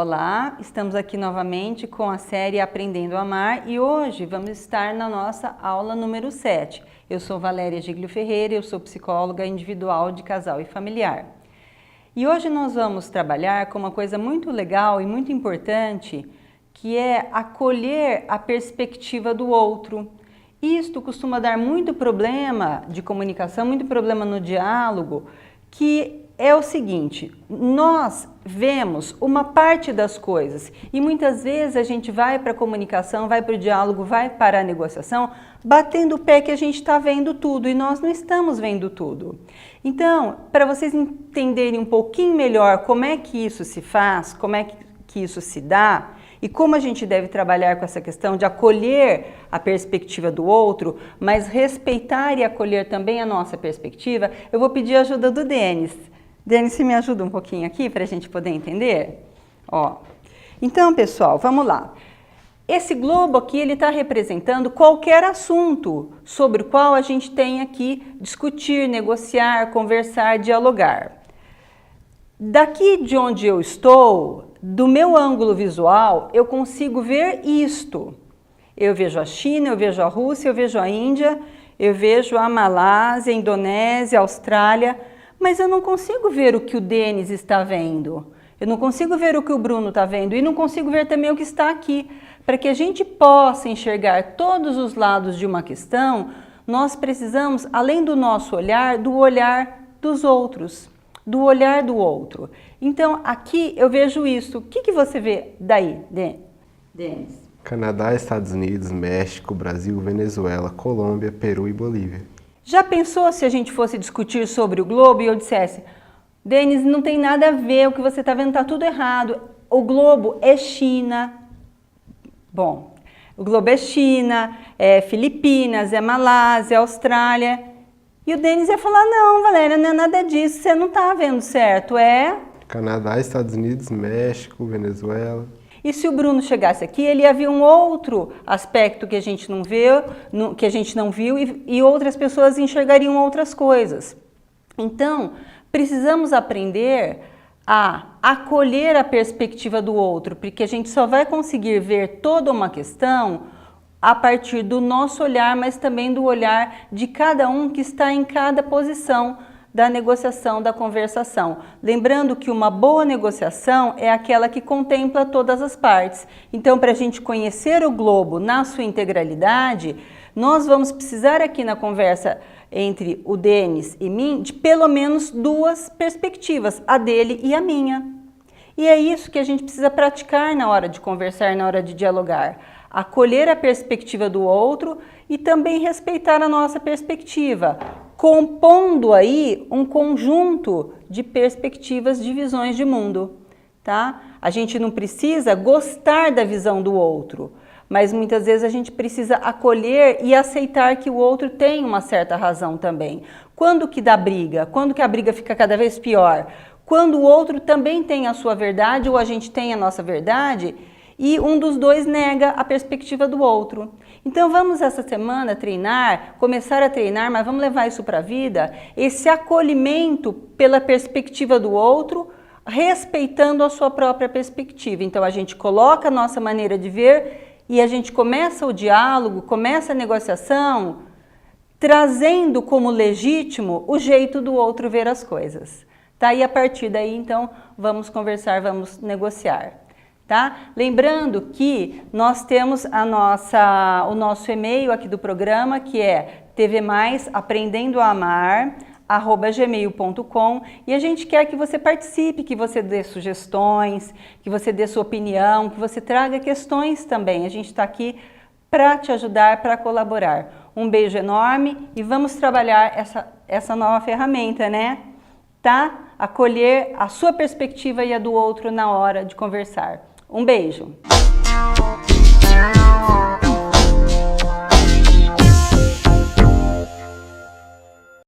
Olá, estamos aqui novamente com a série Aprendendo a Amar e hoje vamos estar na nossa aula número 7. Eu sou Valéria Giglio Ferreira, eu sou psicóloga individual de casal e familiar. E hoje nós vamos trabalhar com uma coisa muito legal e muito importante, que é acolher a perspectiva do outro. Isto costuma dar muito problema de comunicação, muito problema no diálogo, que é o seguinte: nós vemos uma parte das coisas e muitas vezes a gente vai para a comunicação, vai para o diálogo, vai para a negociação, batendo o pé que a gente está vendo tudo e nós não estamos vendo tudo. Então, para vocês entenderem um pouquinho melhor como é que isso se faz, como é que isso se dá e como a gente deve trabalhar com essa questão de acolher a perspectiva do outro, mas respeitar e acolher também a nossa perspectiva, eu vou pedir a ajuda do Denis. Denis, você me ajuda um pouquinho aqui para a gente poder entender? Ó. Então, pessoal, vamos lá. Esse globo aqui, ele está representando qualquer assunto sobre o qual a gente tenha que discutir, negociar, conversar, dialogar. Daqui de onde eu estou, do meu ângulo visual, eu consigo ver isto. Eu vejo a China, eu vejo a Rússia, eu vejo a Índia, eu vejo a Malásia, a Indonésia, a Austrália, mas eu não consigo ver o que o Denis está vendo. Eu não consigo ver o que o Bruno está vendo e não consigo ver também o que está aqui. Para que a gente possa enxergar todos os lados de uma questão, nós precisamos, além do nosso olhar, do olhar dos outros, do olhar do outro. Então, aqui eu vejo isso. O que você vê daí, Denis? Canadá, Estados Unidos, México, Brasil, Venezuela, Colômbia, Peru e Bolívia. Já pensou se a gente fosse discutir sobre o globo e eu dissesse: Denis, não tem nada a ver, o que você está vendo está tudo errado. O globo é China. Bom, o globo é China, é Filipinas, é Malásia, é Austrália. E o Denis ia falar: não, Valéria, não é nada disso, você não está vendo certo, é... Canadá, Estados Unidos, México, Venezuela. E se o Bruno chegasse aqui, ele ia ver um outro aspecto que a gente não viu, e outras pessoas enxergariam outras coisas. Então, precisamos aprender a acolher a perspectiva do outro, porque a gente só vai conseguir ver toda uma questão a partir do nosso olhar, mas também do olhar de cada um que está em cada posição da negociação, da conversação. Lembrando que uma boa negociação é aquela que contempla todas as partes. Então, para a gente conhecer o globo na sua integralidade, nós vamos precisar aqui na conversa entre o Denis e mim de pelo menos duas perspectivas, a dele e a minha. E é isso que a gente precisa praticar na hora de conversar, na hora de dialogar. Acolher a perspectiva do outro e também respeitar a nossa perspectiva, compondo aí um conjunto de perspectivas, de visões de mundo, tá? A gente não precisa gostar da visão do outro, mas muitas vezes a gente precisa acolher e aceitar que o outro tem uma certa razão também. Quando que dá briga? Quando que a briga fica cada vez pior? Quando o outro também tem a sua verdade ou a gente tem a nossa verdade e um dos dois nega a perspectiva do outro. Então vamos essa semana treinar, começar a treinar, mas vamos levar isso para a vida, esse acolhimento pela perspectiva do outro, respeitando a sua própria perspectiva. Então a gente coloca a nossa maneira de ver e a gente começa o diálogo, começa a negociação, trazendo como legítimo o jeito do outro ver as coisas. Tá? E a partir daí, então, vamos conversar, vamos negociar. Tá? Lembrando que nós temos o nosso e-mail aqui do programa, que é tvmais@aprendendoamar@gmail.com, e a gente quer que você participe, que você dê sugestões, que você dê sua opinião, que você traga questões também. A gente está aqui para te ajudar, para colaborar. Um beijo enorme e vamos trabalhar essa nova ferramenta, né? Tá? Acolher a sua perspectiva e a do outro na hora de conversar. Um beijo!